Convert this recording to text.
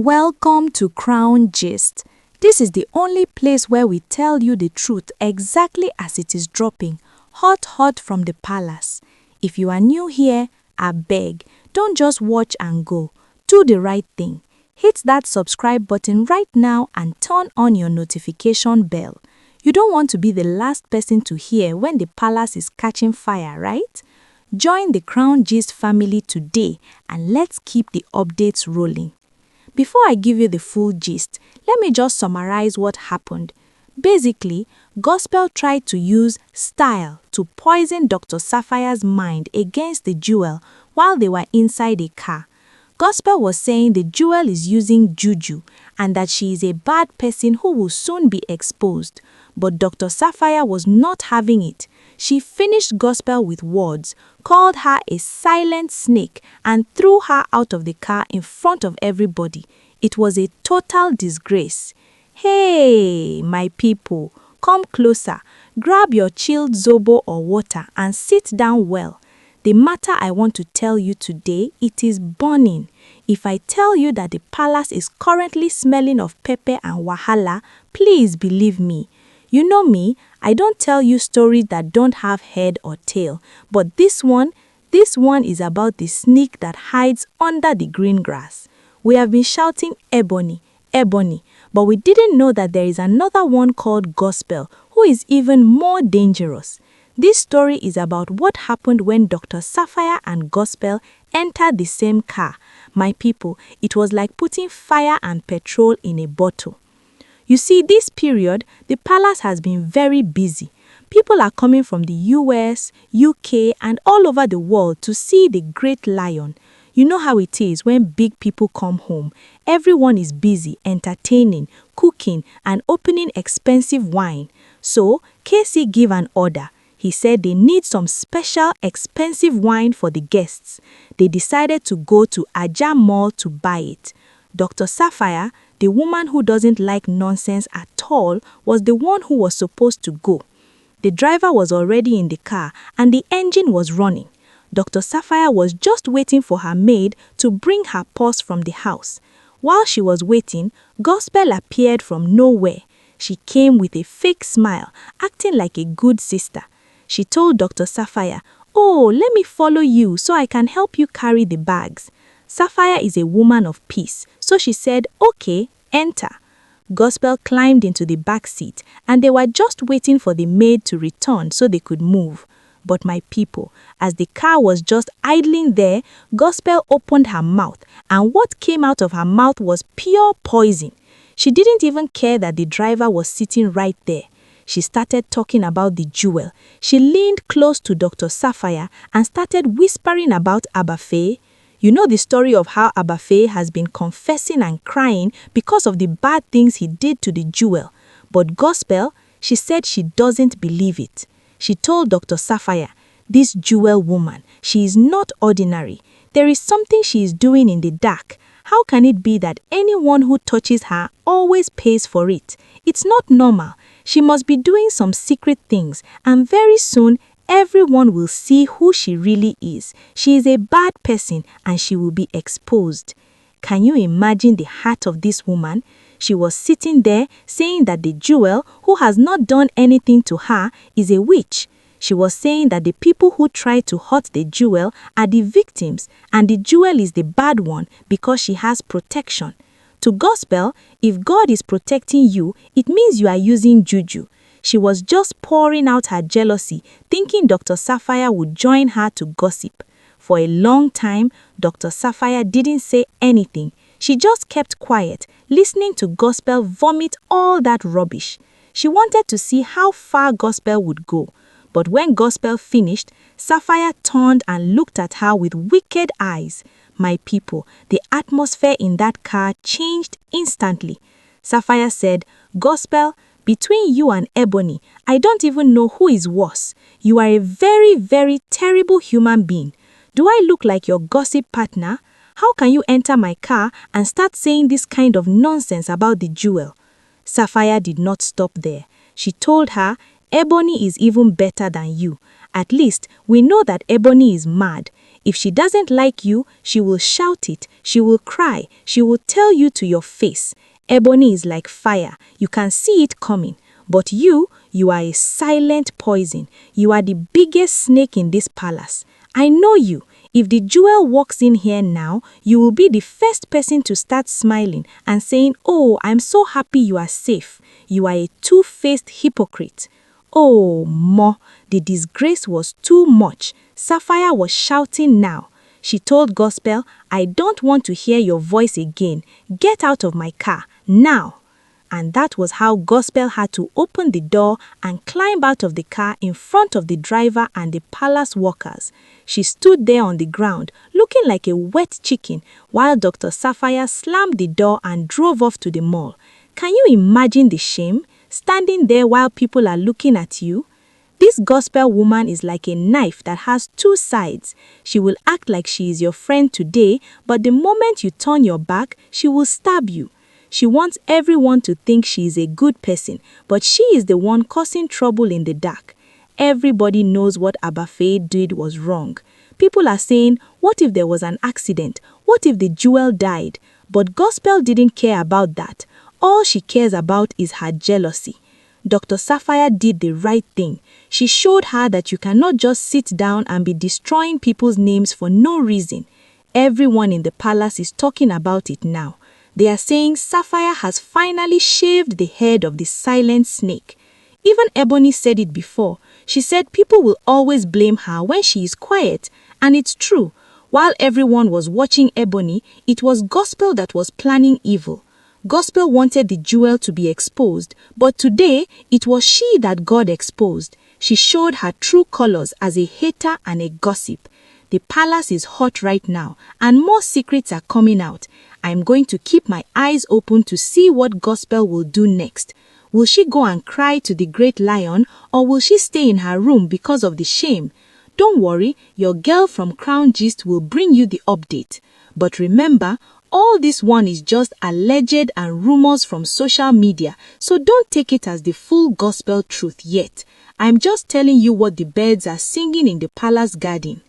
Welcome to Crown Gist. This is the only place where we tell you the truth exactly as it is dropping, hot from the palace. If you are new here, I beg, don't just watch and go. Do the right thing. Hit that subscribe button right now and turn on your notification bell. You don't want to be the last person to hear when the palace is catching fire, right? Join the Crown Gist family today and let's keep the updates rolling. Before I give you the full gist, let me just summarize what happened. Basically, Gospel tried to use style to poison Dr. Sapphire's mind against the jewel while they were inside a car. Gospel was saying the jewel is using juju and that she is a bad person who will soon be exposed. But Dr. Sapphire was not having it. She finished Gospel with words, called her a silent snake, and threw her out of the car in front of everybody. It was a total disgrace. Hey, my people, come closer. Grab your chilled zobo or water and sit down well. The matter I want to tell you today, it is burning. If I tell you that the palace is currently smelling of pepper and wahala, please believe me. You know me, I don't tell you stories that don't have head or tail. But this one is about the snake that hides under the green grass. We have been shouting Ebony, Ebony, but we didn't know that there is another one called Gospel, who is even more dangerous. This story is about what happened when Dr. Sapphire and Gospel entered the same car. My people, it was like putting fire and petrol in a bottle. You see, this period, the palace has been very busy. People are coming from the US, UK, and all over the world to see the great lion. You know how it is when big people come home. Everyone is busy, entertaining, cooking, and opening expensive wine. So, KC gave an order. He said they need some special expensive wine for the guests. They decided to go to Aja Mall to buy it. Dr. Sapphire, the woman who doesn't like nonsense at all, was the one who was supposed to go. The driver was already in the car and the engine was running. Dr. Sapphire was just waiting for her maid to bring her purse from the house. While she was waiting, Gospel appeared from nowhere. She came with a fake smile, acting like a good sister. She told Dr. Sapphire, "Oh, let me follow you so I can help you carry the bags." Sapphire is a woman of peace, so she said, "Okay, enter." Gospel climbed into the back seat and they were just waiting for the maid to return so they could move. But my people, as the car was just idling there, Gospel opened her mouth and what came out of her mouth was pure poison. She didn't even care that the driver was sitting right there. She started talking about the jewel. She leaned close to Dr. Sapphire and started whispering about Abafe. You know the story of how Abafe has been confessing and crying because of the bad things he did to the jewel. But Gospel, she said she doesn't believe it. She told Dr. Sapphire, "This jewel woman, she is not ordinary. There is something she is doing in the dark. How can it be that anyone who touches her always pays for it? It's not normal. She must be doing some secret things, and very soon, everyone will see who she really is. She is a bad person and she will be exposed." Can you imagine the heart of this woman? She was sitting there saying that the jewel, who has not done anything to her, is a witch. She was saying that the people who try to hurt the jewel are the victims and the jewel is the bad one because she has protection. To Gospel, if God is protecting you, it means you are using juju. She was just pouring out her jealousy, thinking Dr. Sapphire would join her to gossip. For a long time, Dr. Sapphire didn't say anything. She just kept quiet, listening to Gospel vomit all that rubbish. She wanted to see how far Gospel would go. But when Gospel finished, Sapphire turned and looked at her with wicked eyes. My people, the atmosphere in that car changed instantly. Sapphire said, "Gospel, between you and Ebony, I don't even know who is worse. You are a very, very terrible human being. Do I look like your gossip partner? How can you enter my car and start saying this kind of nonsense about the jewel?" Sapphire did not stop there. She told her, "Ebony is even better than you. At least, we know that Ebony is mad. If she doesn't like you, she will shout it, she will cry, she will tell you to your face. Ebony is like fire, you can see it coming. But you are a silent poison. You are the biggest snake in this palace. I know you. If the jewel walks in here now, you will be the first person to start smiling and saying, "Oh, I'm so happy you are safe." You are a two-faced hypocrite. Oh, Mo, the disgrace was too much. Sapphire was shouting now. She told Gospel, "I don't want to hear your voice again. Get out of my car, now." And that was how Gospel had to open the door and climb out of the car in front of the driver and the palace workers. She stood there on the ground, looking like a wet chicken, while Dr. Sapphire slammed the door and drove off to the mall. Can you imagine the shame, standing there while people are looking at you? This Gospel woman is like a knife that has two sides. She will act like she is your friend today, but the moment you turn your back, she will stab you. She wants everyone to think she is a good person, but she is the one causing trouble in the dark. Everybody knows what Abafe did was wrong. People are saying, what if there was an accident? What if the jewel died? But Gospel didn't care about that. All she cares about is her jealousy. Dr. Sapphire did the right thing. She showed her that you cannot just sit down and be destroying people's names for no reason. Everyone in the palace is talking about it now. They are saying Sapphire has finally shaved the head of the silent snake. Even Ebony said it before. She said people will always blame her when she is quiet, and it's true. While everyone was watching Ebony, it was Gospel that was planning evil. Gospel wanted the jewel to be exposed, but today it was she that God exposed. She showed her true colors as a hater and a gossip. The palace is hot right now, and more secrets are coming out. I'm going to keep my eyes open to see what Gospel will do next. Will she go and cry to the great lion, or will she stay in her room because of the shame? Don't worry, your girl from Crown Gist will bring you the update. But remember, all this one is just alleged and rumors from social media, so don't take it as the full gospel truth yet. I'm just telling you what the birds are singing in the palace garden.